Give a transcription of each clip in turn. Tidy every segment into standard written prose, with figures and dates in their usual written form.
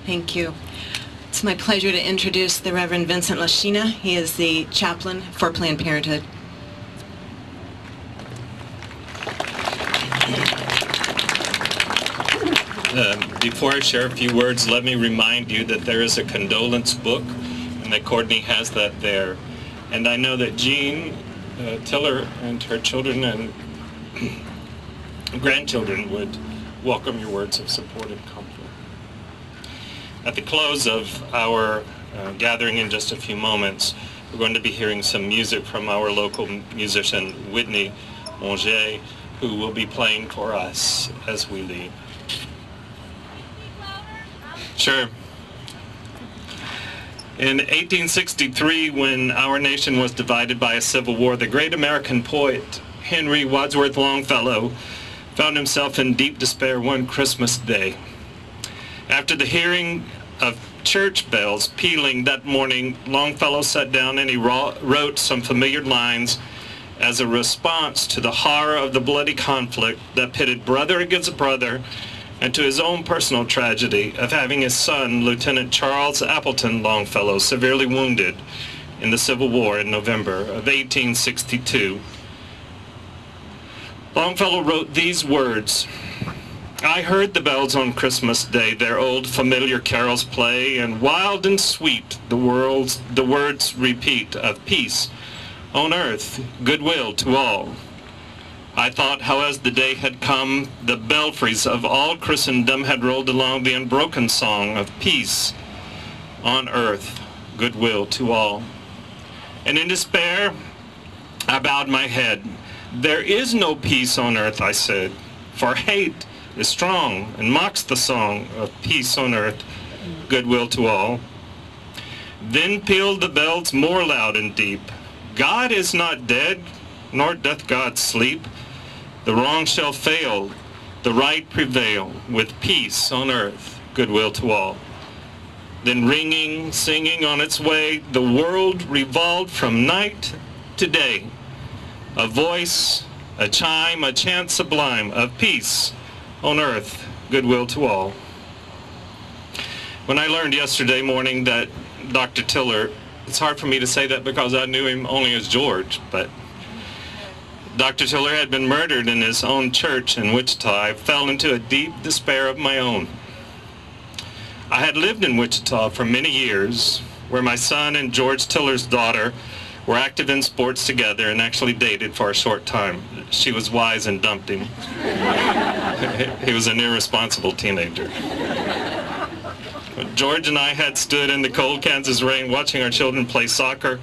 Thank you. It's my pleasure to introduce the Reverend Vincent Lashina. He is the chaplain for Planned Parenthood. Before I share a few words, let me remind you that there is a condolence book and that Courtney has that there. And I know that Jean Tiller and her children and grandchildren would welcome your words of support and comfort. At the close of our gathering in just a few moments, we're going to be hearing some music from our local musician, Whitney Monger, who will be playing for us as we leave. Sure. In 1863, when our nation was divided by a civil war, the great American poet Henry Wadsworth Longfellow found himself in deep despair one Christmas day. After the hearing of church bells pealing that morning, Longfellow sat down and he wrote some familiar lines as a response to the horror of the bloody conflict that pitted brother against brother, and to his own personal tragedy of having his son, Lieutenant Charles Appleton Longfellow, severely wounded in the Civil War in November of 1862. Longfellow wrote these words: "I heard the bells on Christmas Day their old familiar carols play, and wild and sweet the words repeat of peace on earth, goodwill to all. I thought how as the day had come, the belfries of all Christendom had rolled along the unbroken song of peace on earth, goodwill to all. And in despair, I bowed my head. There is no peace on earth, I said, for hate is strong and mocks the song of peace on earth, goodwill to all. Then pealed the bells more loud and deep. God is not dead, nor doth God sleep. The wrong shall fail, the right prevail, with peace on earth, goodwill to all. Then ringing, singing on its way, the world revolved from night to day. A voice, a chime, a chant sublime of peace on earth, goodwill to all." When I learned yesterday morning that Dr. Tiller, it's hard for me to say that because I knew him only as George, but Dr. Tiller had been murdered in his own church in Wichita, I fell into a deep despair of my own. I had lived in Wichita for many years, where my son and George Tiller's daughter were active in sports together and actually dated for a short time. She was wise and dumped him. He was an irresponsible teenager. George and I had stood in the cold Kansas rain watching our children play soccer.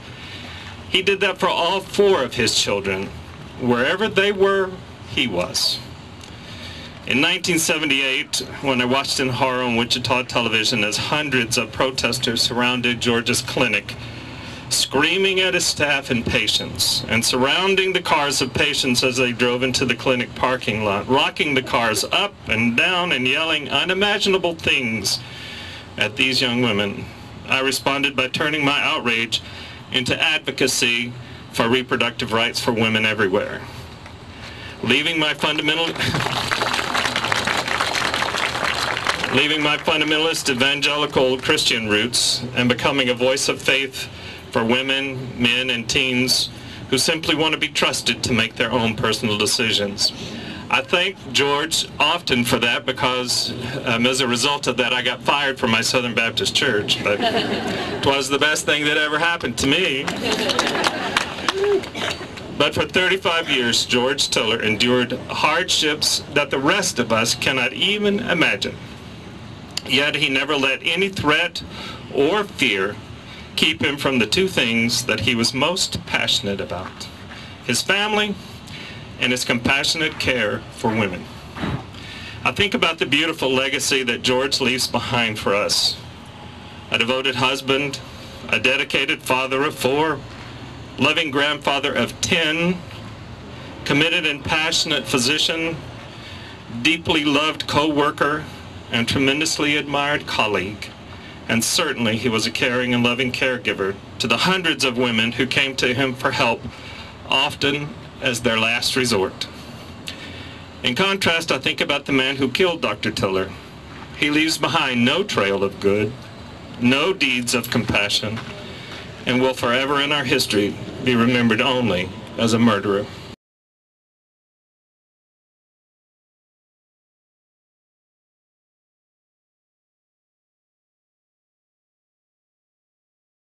He did that for all four of his children. Wherever they were, he was. In 1978, when I watched in horror on Wichita television as hundreds of protesters surrounded George's clinic, screaming at his staff and patients, and surrounding the cars of patients as they drove into the clinic parking lot, rocking the cars up and down and yelling unimaginable things at these young women, I responded by turning my outrage into advocacy for reproductive rights for women everywhere. Leaving my fundamentalist evangelical Christian roots and becoming a voice of faith for women, men, and teens who simply want to be trusted to make their own personal decisions. I thank George often for that because as a result of that I got fired from my Southern Baptist church, but it was the best thing that ever happened to me. But for 35 years, George Tiller endured hardships that the rest of us cannot even imagine. Yet he never let any threat or fear keep him from the two things that he was most passionate about: his family and his compassionate care for women. I think about the beautiful legacy that George leaves behind for us. A devoted husband, a dedicated father of 4, loving grandfather of 10, committed and passionate physician, deeply loved co-worker, and tremendously admired colleague. And certainly he was a caring and loving caregiver to the hundreds of women who came to him for help, often as their last resort. In contrast, I think about the man who killed Dr. Tiller, He leaves behind no trail of good, no deeds of compassion, and will forever in our history be remembered only as a murderer.